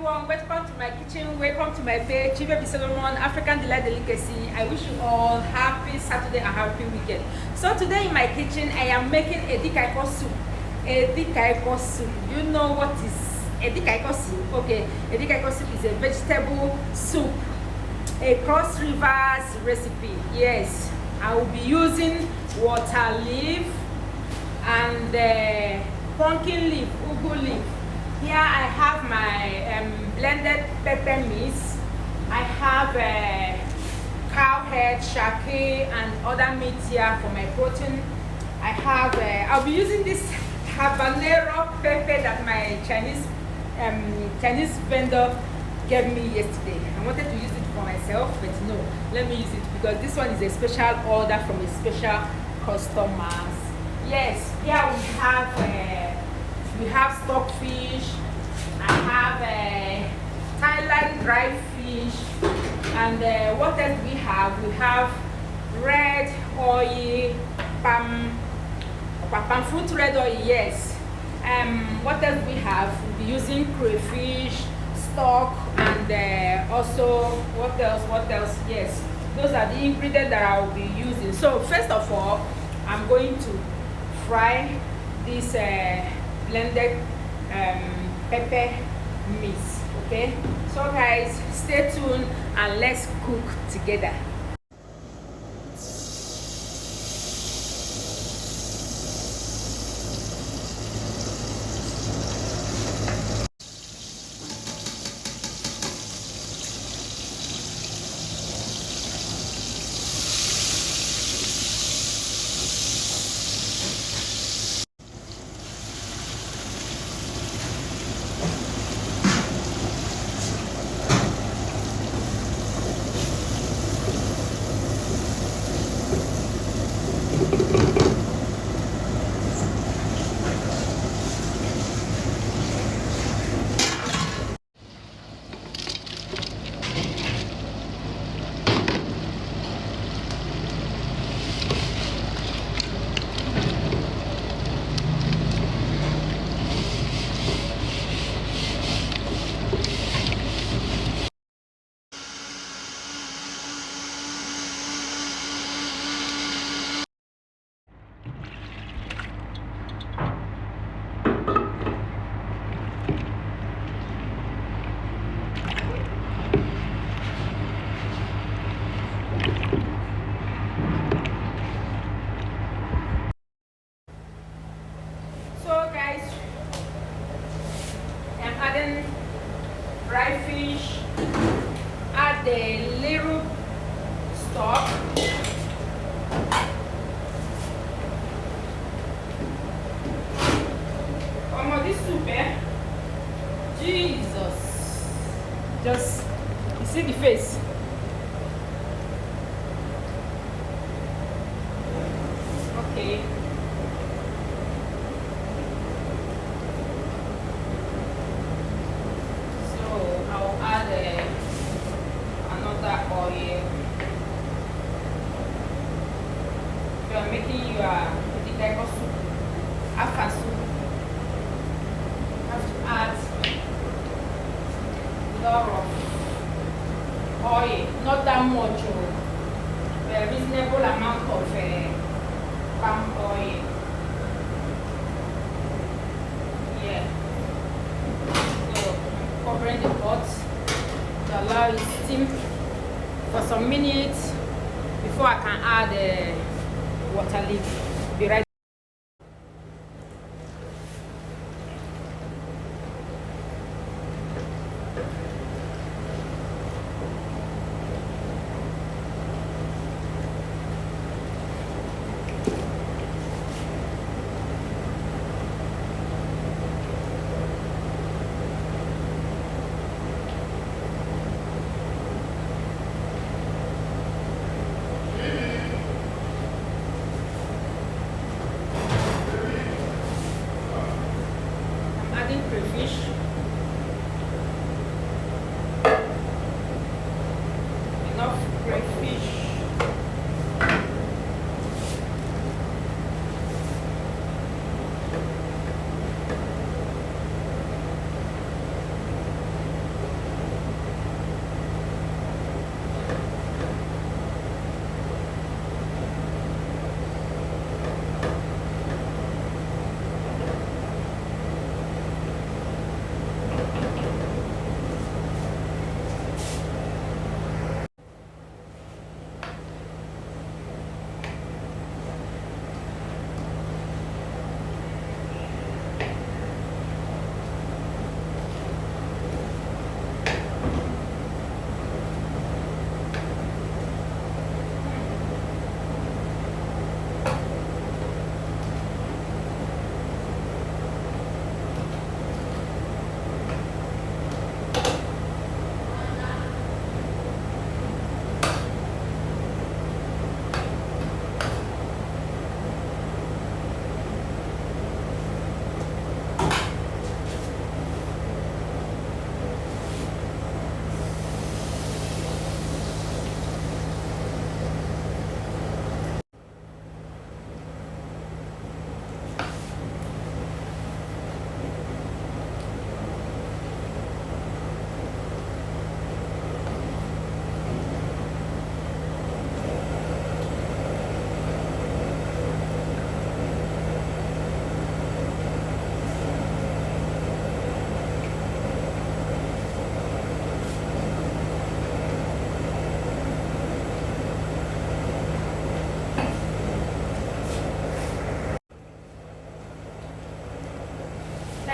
everyone, welcome to my kitchen, welcome to my page, Chief Solomon, African Delight Delicacy. I wish you all happy Saturday and happy weekend. So today in my kitchen, I am making Edikaikong soup. Edikaikong soup. You know what is Edikaikong soup? Okay, Edikaikong soup is a vegetable soup, a cross rivers recipe. Yes, I will be using water leaf and pumpkin leaf, ugu leaf. Here I have my blended pepper mix. I have cow head, shake, and other meat here for my protein. I have, I'll be using this habanero pepper that my Chinese vendor gave me yesterday. I wanted to use it for myself, but no, let me use it because this one is a special order from a special customers. Yes, here we have stockfish. I have Thailand dry fish, and what else we have? We have red oil, palm fruit red oil. Yes. What else we have? We'll be using crayfish, stock, and also what else? What else? Yes, those are the ingredients that I will be using. So first of all, I'm going to fry this blended pepper mix. Okay, so guys, stay tuned and let's cook together. Adding dry fish, add the little stock, this soup, Jesus, just, you see the face. Okay. You are making your Edikaikong soup, Afan soup. You have to add a lot of oil, not that much, a reasonable amount of palm oil. Yeah. So covering the pot to allow it to steam for some minutes before I can add water leaf. Be right.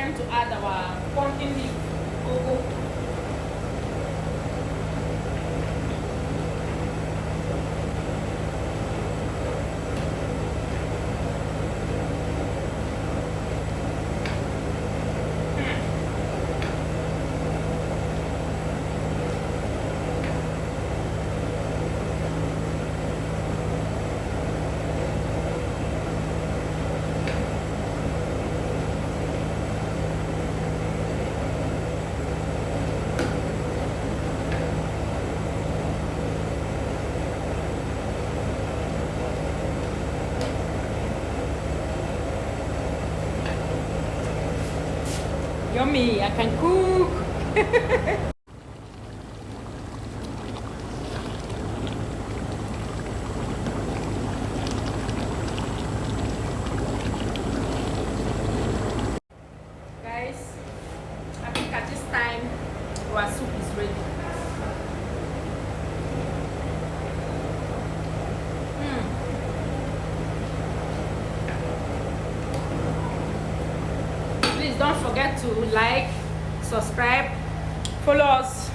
time to add our pumpkin leaf ugu. Yummy, I can cook. Guys, I think at this time our soup is ready. Please don't forget to like, subscribe, follow us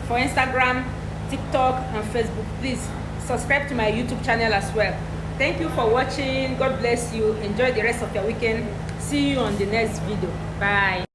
for Instagram, TikTok and Facebook. Please subscribe to my YouTube channel as well. Thank you for watching. God bless you. Enjoy the rest of your weekend. See you on the next video. Bye.